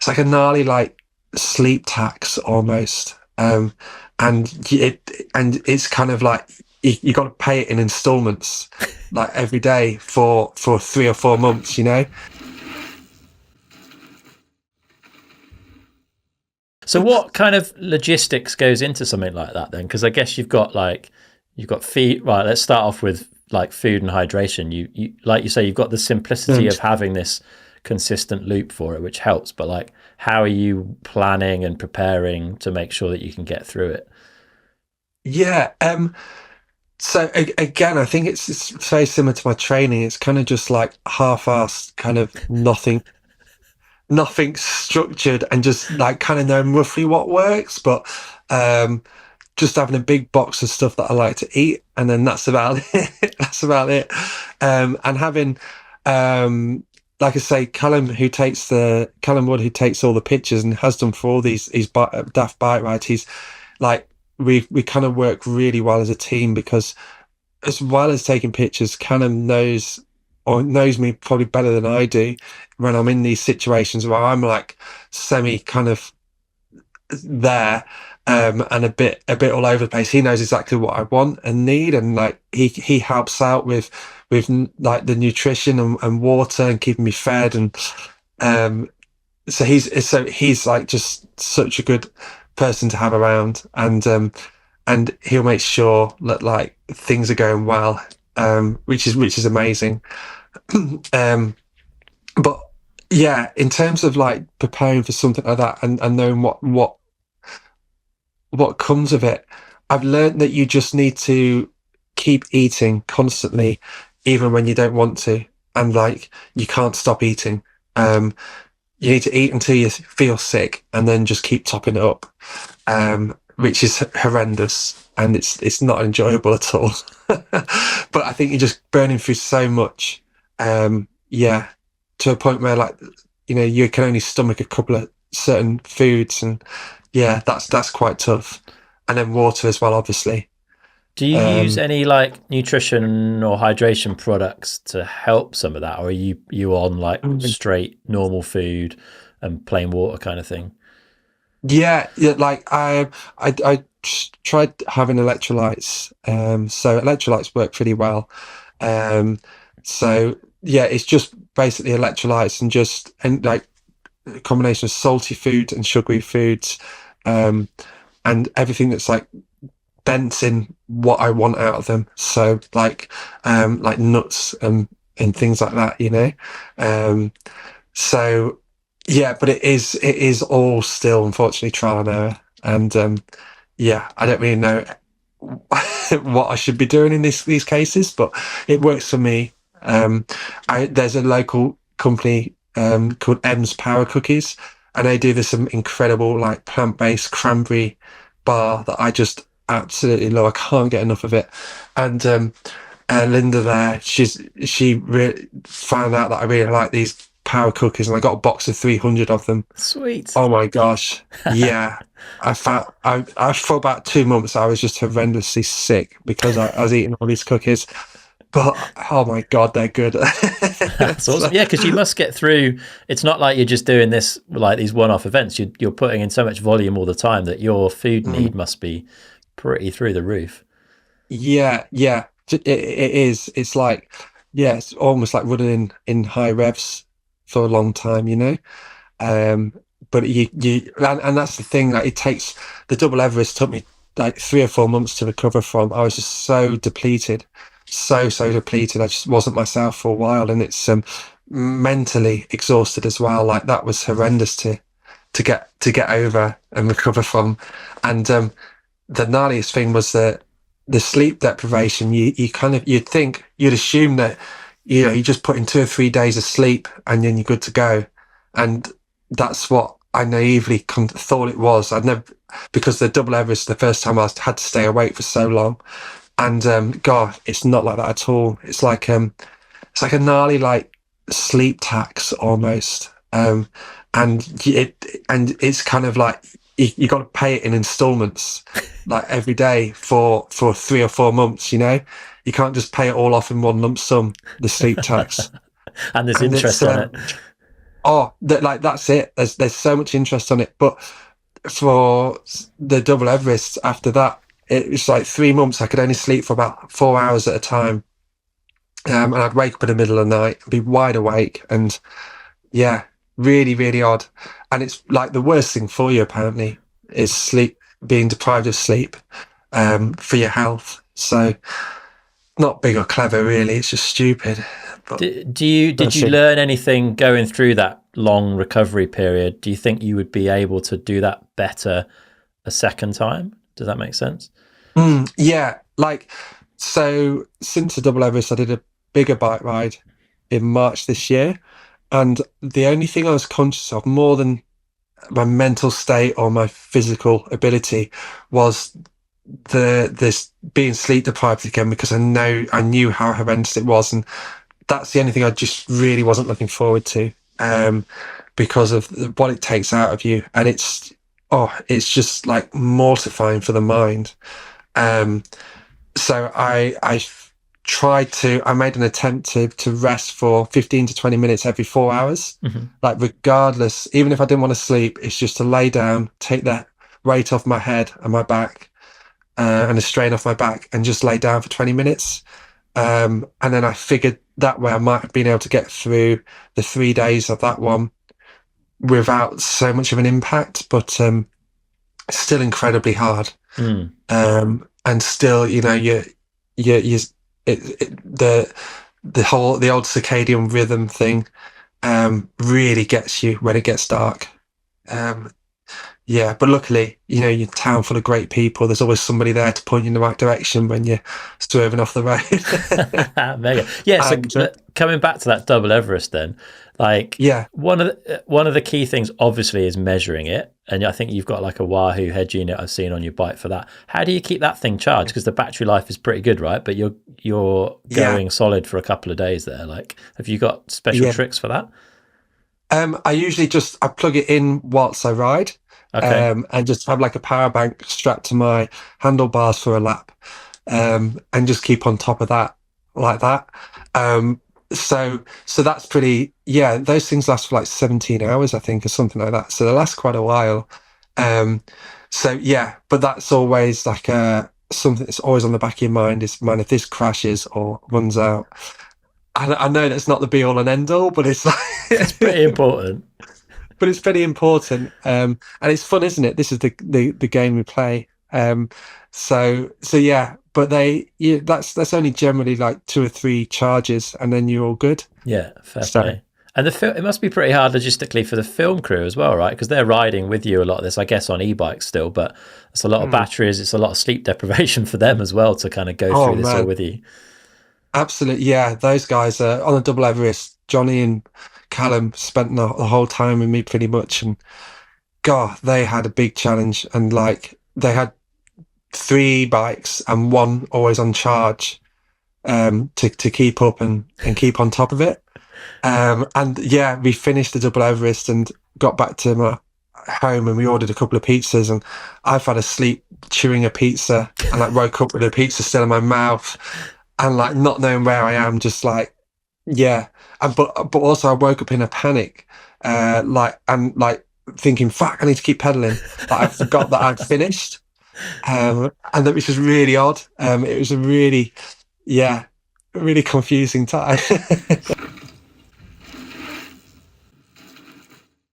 it's like a gnarly like sleep tax almost. And it's kind of like you got to pay it in installments, like every day for 3 or 4 months. So what kind of logistics goes into something like that then? Because I guess you've got feed. Right, let's start off with like food and hydration. You like you say, you've got the simplicity of And having this consistent loop for it, which helps. But like, how are you planning and preparing to make sure that you can get through it? yeah, so again, I think it's very similar to my training. It's kind of just like half-assed, kind of nothing structured, and just like kind of knowing roughly what works, but um just having a big box of stuff that I like to eat, and then that's about it. That's about it. And having, like I say, Callum Wood, who takes all the pictures and has done for all these daft bike rides. He's like, we kind of work really well as a team, because as well as taking pictures, Callum knows me probably better than I do when I'm in these situations where I'm like semi kind of there, and a bit all over the place. He knows exactly what I want and need, and like he helps out with like the nutrition and water and keeping me fed. And um so he's like just such a good person to have around. And he'll make sure that like things are going well, which is amazing. um but yeah, in terms of like preparing for something like that, and knowing what comes of it, I've learned that you just need to keep eating constantly, even when you don't want to. And like, you can't stop eating. Um, you need to eat until you feel sick, and then just keep topping it up, which is horrendous, and it's not enjoyable at all. But I think you're just burning through so much, yeah, to a point where like, you can only stomach a couple of certain foods, and yeah, that's quite tough. And then water as well, obviously. Do you use Um, any like nutrition or hydration products to help some of that, or are you on like straight normal food and plain water kind of thing? yeah, yeah, like I tried having electrolytes. So electrolytes work pretty well. Um, so yeah, it's just basically electrolytes, and like a combination of salty food and sugary foods, um, and everything that's like dense in what I want out of them. So like nuts and things like that. Um, so yeah, but it is all still unfortunately trial and error. And yeah, I don't really know what I should be doing in these cases, but it works for me. There's a local company called M's Power Cookies, and they do this some incredible like plant-based cranberry bar that I just absolutely love. I can't get enough of it. And Linda there, she really found out that I really like these power cookies, and I got a box of 300 of them. Sweet. Oh my gosh. Yeah. I for about 2 months I was just horrendously sick because I was eating all these cookies. But oh my god, they're good. That's So, awesome. Yeah, because you must get through. It's not like you're just doing this like these one-off events. You're putting in so much volume all the time that your food need mm, must be pretty through the roof. yeah, yeah. It is. It's like, yeah, it's almost like running in high revs for a long time. Um, but and that's the thing. Like, it takes the double Everest took me like 3 or 4 months to recover from. I was just so depleted, so depleted. I just wasn't myself for a while, and it's mentally exhausted as well. Like, that was horrendous to get over and recover from. And the gnarliest thing was the sleep deprivation. You'd assume that you just put in 2 or 3 days of sleep and then you're good to go, and that's what I naively thought it was. I'd never, because the double Everest, the first time I had to stay awake for so long, and God, it's not like that at all. It's like a gnarly like sleep tax almost, and it's kind of like you got to pay it in installments, like every day for 3 or 4 months. You can't just pay it all off in one lump sum, the sleep tax. And there's And it's interest on it. Oh, like that's it. There's so much interest on it, but for the double Everest after that, it was like 3 months. I could only sleep for about 4 hours at a time, and I'd wake up in the middle of the night, be wide awake, and yeah, really, really odd. And it's like the worst thing for you apparently is sleep, being deprived of sleep, for your health. So not big or clever, really. It's just stupid. But Did that's you it. learn anything going through that long recovery period? Do you think you would be able to do that better a second time? Does that make sense? Yeah, like so since the double Everest, I did a bigger bike ride in March this year, and the only thing I was conscious of more than my mental state or my physical ability was this being sleep deprived again, because I knew how horrendous it was, and that's the only thing I just really wasn't looking forward to, because of what it takes out of you, and it's just like mortifying for the mind. Um, so I made an attempt to rest for 15 to 20 minutes every 4 hours, Mm-hmm. like regardless, even if I didn't want to sleep, it's just to lay down, take that weight off my head and my back, and the strain off my back, and just lay down for 20 minutes. And then I figured that way I might have been able to get through the 3 days of that one without so much of an impact, but still incredibly hard. Mm. And still, you the old circadian rhythm thing really gets you when it gets dark. Um, yeah, but luckily, you're a town full of great people. There's always somebody there to point you in the right direction when you're swerving off the road. Mega. Yeah. So And coming back to that double Everest, then, like yeah, one of the key things, obviously, is measuring it. And I think you've got like a Wahoo head unit I've seen on your bike for that. How do you keep that thing charged? Because the battery life is pretty good, right? But you're yeah, going solid for a couple of days there. Like, have you got special yeah. tricks for that? I usually I plug it in whilst I ride, Okay. and just have like a power bank strapped to my handlebars for a lap, and just keep on top of that like that. So that's pretty. Yeah, those things last for like 17 hours, I think, or something like that. So they last quite a while. Um, so yeah, but that's always like something that's always on the back of your mind is, man, if this crashes or runs out. I know that's not the be all and end all, but it's It's pretty like, important. but it's very important. And it's fun, isn't it? This is the game we play. So yeah, but that's only generally like 2 or 3 charges, and then you're all good. Yeah, fair So play. And it must be pretty hard logistically for the film crew as well, right? Because they're riding with you a lot of this, I guess, on e-bikes still, but it's a lot of batteries. It's a lot of sleep deprivation for them as well to kind of go oh through this all man, with you. absolutely, yeah. Those guys are on the double Everest. Johnny and Callum spent the whole time with me pretty much, and God, they had a big challenge, and like they had 3 bikes and one always on charge, to keep up and keep on top of it. And yeah, we finished the double Everest and got back to my home, and we ordered a couple of pizzas, and I've had a sleep chewing a pizza, and like woke up with a pizza still in my mouth, and like not knowing where I am, just like, yeah. And but also I woke up in a panic, like thinking, fuck, I need to keep pedaling. Like I forgot that I'd finished. And that was just really odd. It was a really, yeah, really confusing time.